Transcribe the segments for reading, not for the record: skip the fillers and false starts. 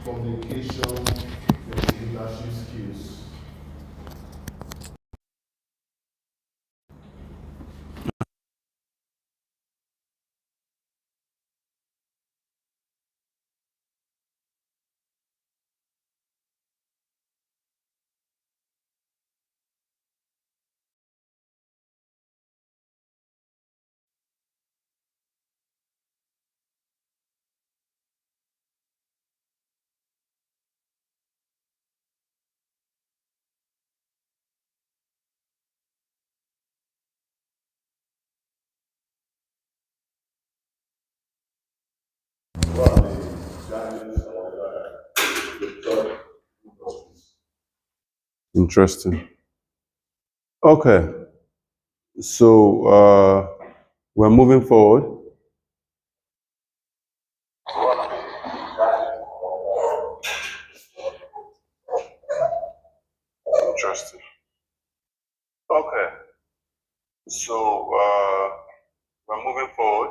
communication, and leadership skills. What are the challenges or the third industries? Interesting. Okay, so we're moving forward. Interesting. Okay, so we're moving forward.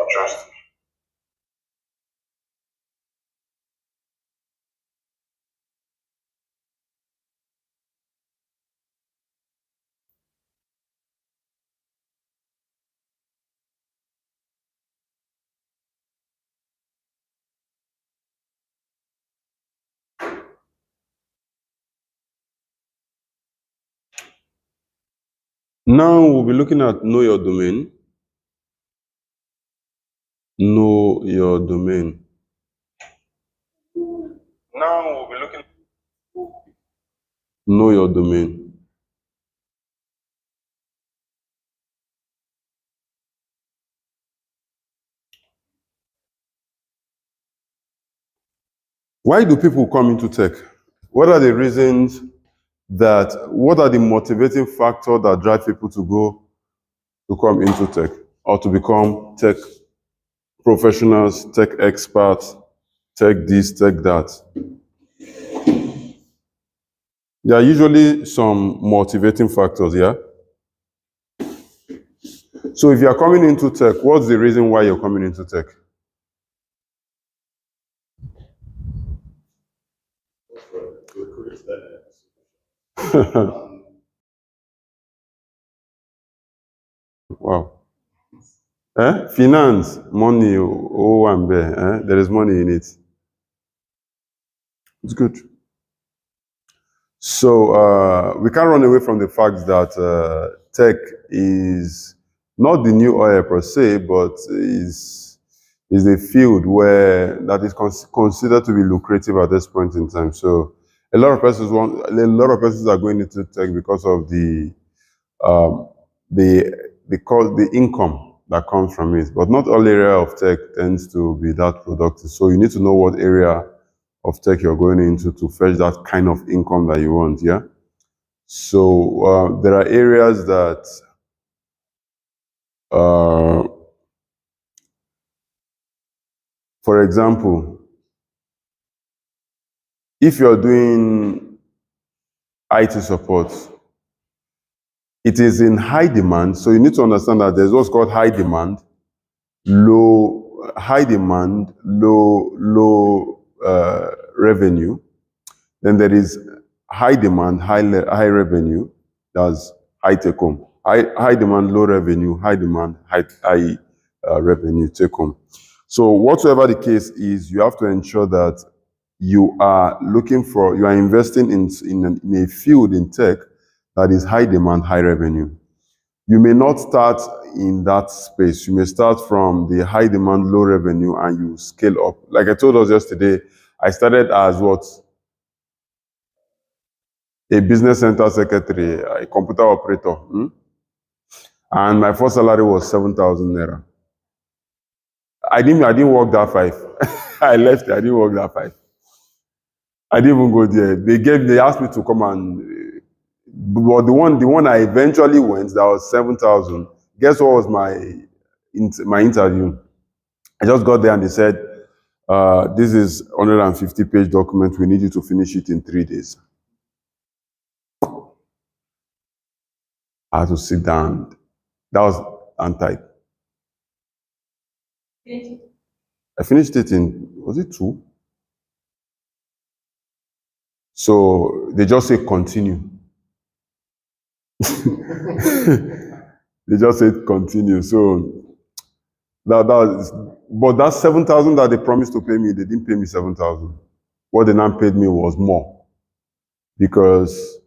Interesting. Now we'll be looking at know your domain. Know your domain. Now we'll be looking. Know your domain. Why do people come into tech? What are the reasons what are the motivating factors that drive people to come into tech or to become tech professionals, tech experts, tech this, tech that? There are usually some motivating factors, yeah? So if you're coming into tech, what's the reason why you're coming into tech? Wow. Finance, money, oh, and there is money in it. It's good. So we can't run away from the fact that tech is not the new oil per se, but is a field that is considered to be lucrative at this point in time. So a lot of persons are going into tech because of um, the income that comes from it. But not all area of tech tends to be that productive. So you need to know what area of tech you're going into to fetch that kind of income that you want. Yeah. So there are areas that uh, for example, if you're doing IT support, it is in high demand. So you need to understand that there's what's called high demand, high demand, low revenue. Then there is high demand, high revenue. That's high take home. High demand, low revenue. High demand, high revenue take home. So whatever the case is, you have to ensure that you are investing in a field in tech that is high demand, high revenue. You may not start in that space. You may start from the high demand, low revenue, and you scale up. Like I told us yesterday, I started as what? A business center secretary, a computer operator. And my first salary was 7,000 naira. I didn't work that 5. I left, I didn't work that 5. I didn't even go there. They asked me to come and, but the one I eventually went, that was 7,000. Guess what was my interview? I just got there and they said, this is 150-page document. We need you to finish it in 3 days. I had to sit down. That was anti. I finished it in, was it 2? So they just say continue. They just said continue. So that was, but that 7,000 that they promised to pay me, they didn't pay me 7,000. What they now paid me was more, because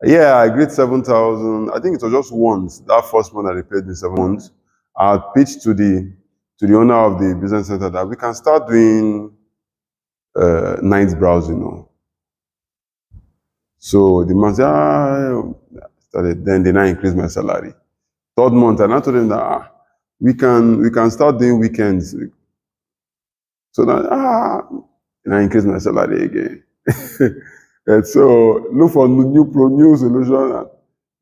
yeah, I agreed 7,000. I think it was just once. That first month that they paid me 7 months, I pitched to the owner of the business center that we can start doing night browsing now. So the man said, started. Then they now increased my salary. 3rd month, and I told them that we can start doing weekends. So that and I increased my salary again. And so look for new solution.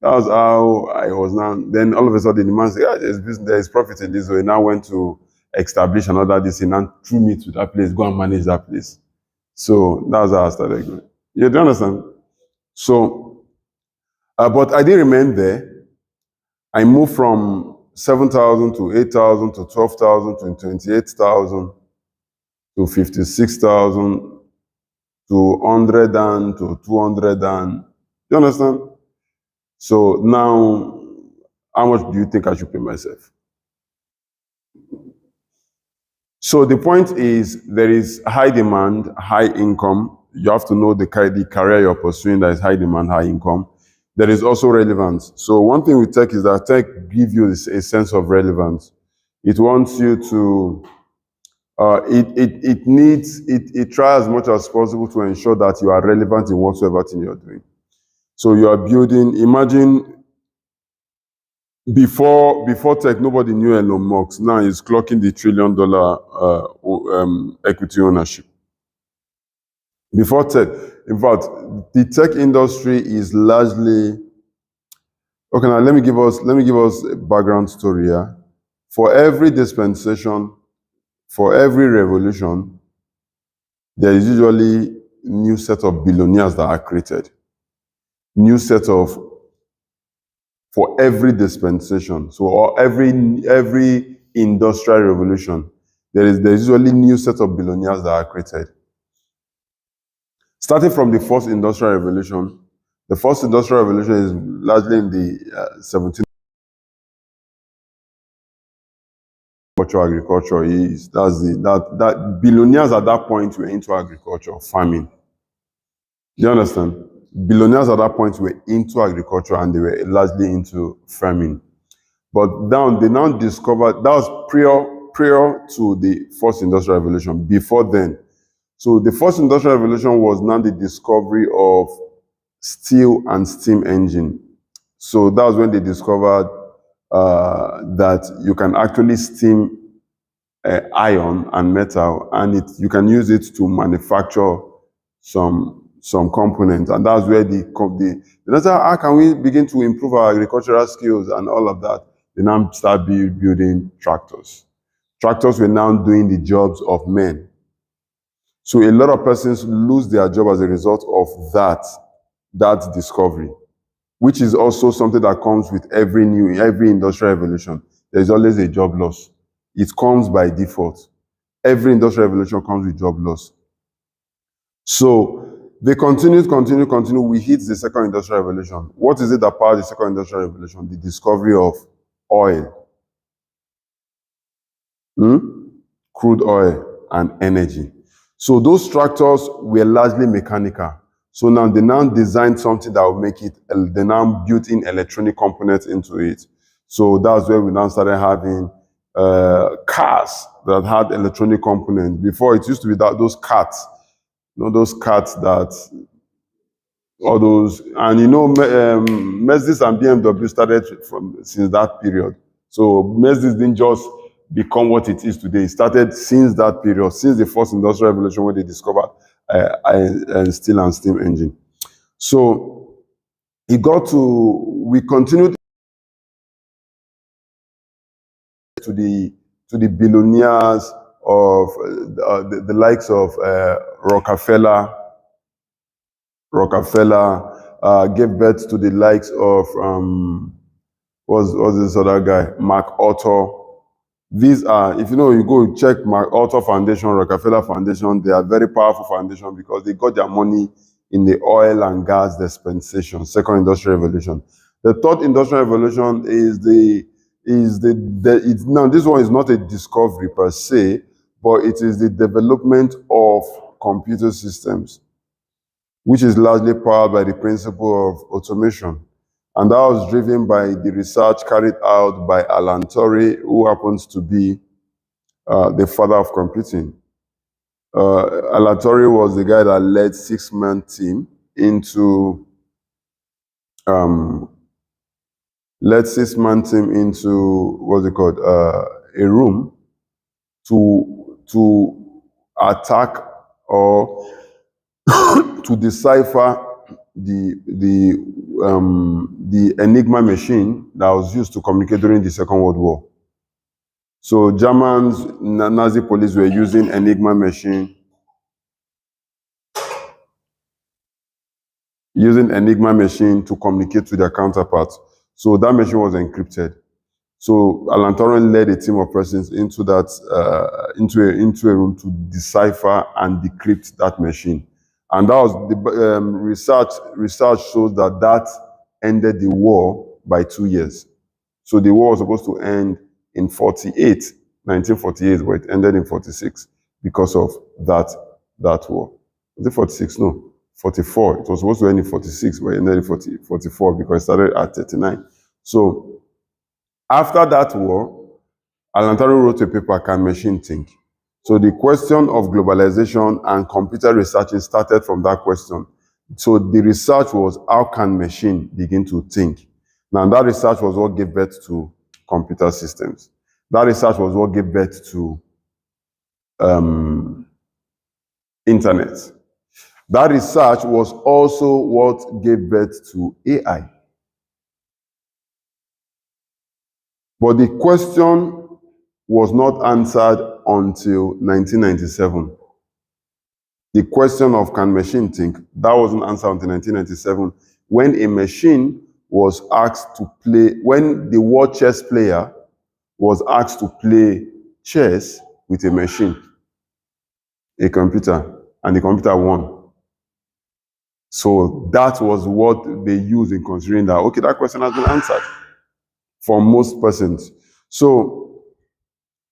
That was how I was now. Then all of a sudden the man said, there's business, there is profit in this. So he now went to establish another this and now threw me to that place, go and manage that place. So that's how I started going. You do understand? So, but I didn't remain there. I moved from 7,000 to 8,000 to 12,000 to 28,000 to 56,000 to 100 and to 200 and, you understand? So now, how much do you think I should pay myself? So the point is, there is high demand, high income. You have to know the career you're pursuing that is high demand, high income. There is also relevance. So one thing with tech is that tech gives you a sense of relevance. It wants you to, it tries as much as possible to ensure that you are relevant in whatsoever thing you're doing. So you are building, imagine before tech, nobody knew Elon Musk. Now he's clocking the $1 trillion equity ownership. Before tech, in fact, the tech industry is largely, okay, now let me give us a background story here. For every dispensation, for every revolution, there is usually new set of billionaires that are created. New set of, for every dispensation. So every industrial revolution, there's usually new set of billionaires that are created. Starting from the first industrial revolution, the first industrial revolution is largely in the 17th agriculture is that billionaires at that point were into agriculture, farming. Do you understand? Billionaires at that point were into agriculture and they were largely into farming. But they now discovered, that was prior to the first industrial revolution, before then. So the first industrial revolution was now the discovery of steel and steam engine. So that was when they discovered that you can actually steam iron and metal, and you can use it to manufacture some components, and that's where how can we begin to improve our agricultural skills and all of that? They now start building tractors. Tractors were now doing the jobs of men. So a lot of persons lose their job as a result of that discovery, which is also something that comes with every industrial revolution. There's always a job loss. It comes by default. Every industrial revolution comes with job loss. So they continue. We hit the second industrial revolution. What is it that powered the second industrial revolution? The discovery of oil, crude oil, and energy. So those tractors were largely mechanical. So now they designed something that will make it, they now built in electronic components into it. So that's where we now started having cars that had electronic components. Before, it used to be those carts, those carts that, all those, and Mercedes and BMW started since that period. So Mercedes didn't just become what it is today. It started since that period, since the first industrial revolution, when they discovered steel and steam engine. So we continued to the billionaires of the likes of Rockefeller gave birth to the likes of was this other guy, MacArthur. These are, if you know, you go check MacArthur Foundation, Rockefeller Foundation, they are very powerful foundation because they got their money in the oil and gas dispensation, second industrial revolution. The third industrial revolution is now this one is not a discovery per se, but it is the development of computer systems, which is largely powered by the principle of automation. And that was driven by the research carried out by Alan Turing, who happens to be the father of computing. Alan Turing was the guy that led six-man team into what's it called, a room to attack or to decipher the Enigma machine that was used to communicate during the Second World War. So Germans, Nazi police were using Enigma machine, to communicate with their counterparts. So that machine was encrypted. So Alan Turing led a team of persons into that into a room to decipher and decrypt that machine. And that was the research shows that ended the war by 2 years. So the war was supposed to end in 1948, but it ended in 46 because of that war. Was it 46? No, 44. It was supposed to end in 46, but it ended in 44 because it started at 39. So after that war, Alan Turing wrote a paper, Can Machine Think? So the question of globalization and computer researching started from that question. So the research was, how can machine begin to think? Now that research was what gave birth to computer systems. That research was what gave birth to internet. That research was also what gave birth to AI. But the question was not answered until 1997. The question of can machine think, that wasn't answered until 1997, when a machine was asked to play, when the world chess player was asked to play chess with a machine, a computer, and the computer won. So that was what they used in considering that, okay, that question has been answered for most persons. So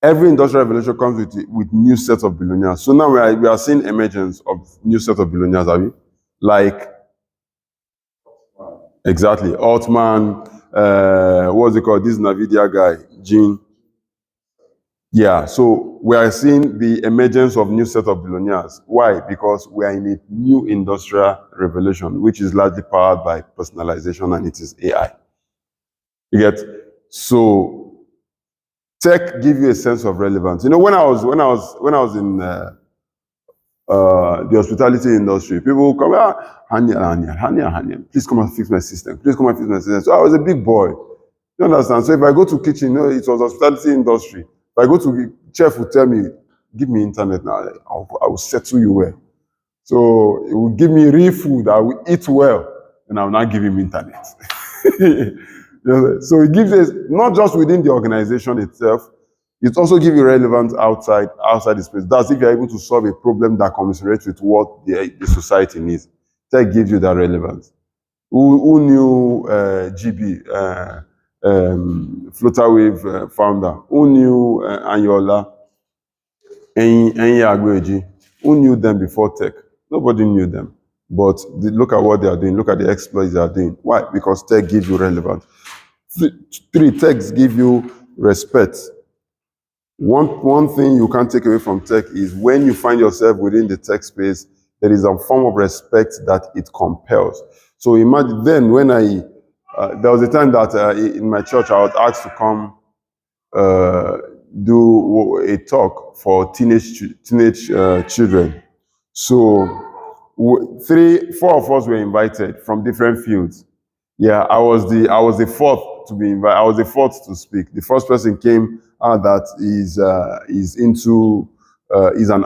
every industrial revolution comes with new sets of billionaires. So now we are seeing emergence of new set of billionaires, are we? Like, exactly, Altman, what's it called? This NVIDIA guy, Gene. Yeah, so we are seeing the emergence of new set of billionaires. Why? Because we are in a new industrial revolution, which is largely powered by personalization, and it is AI. You get? So tech gives you a sense of relevance. You know, when I was in the hospitality industry, people would come, Hania, please come and fix my system. Please come and fix my system. So I was a big boy. You understand? So if I go to kitchen, you know, it was hospitality industry. If I go to the chef, will tell me, give me internet now. I will settle you well. So it will give me real food. I will eat well, and I will not give him internet. So it gives us, not just within the organization itself, it also gives you relevance outside the space. That's if you're able to solve a problem that commiserates with what the society needs. Tech gives you that relevance. Who knew GB, Flutterwave founder? Who knew Anyola, Agweji? Who knew them before tech? Nobody knew them. But look at what they are doing. Look at the exploits they are doing. Why? Because tech gives you relevance. 3, techs give you respect. One thing you can't take away from tech is when you find yourself within the tech space, there is a form of respect that it compels. So imagine then when there was a time that in my church I was asked to come do a talk for teenage children. So 4 of us were invited from different fields. Yeah, I was the fourth to be invited. I was the fourth to speak. The first person came that is an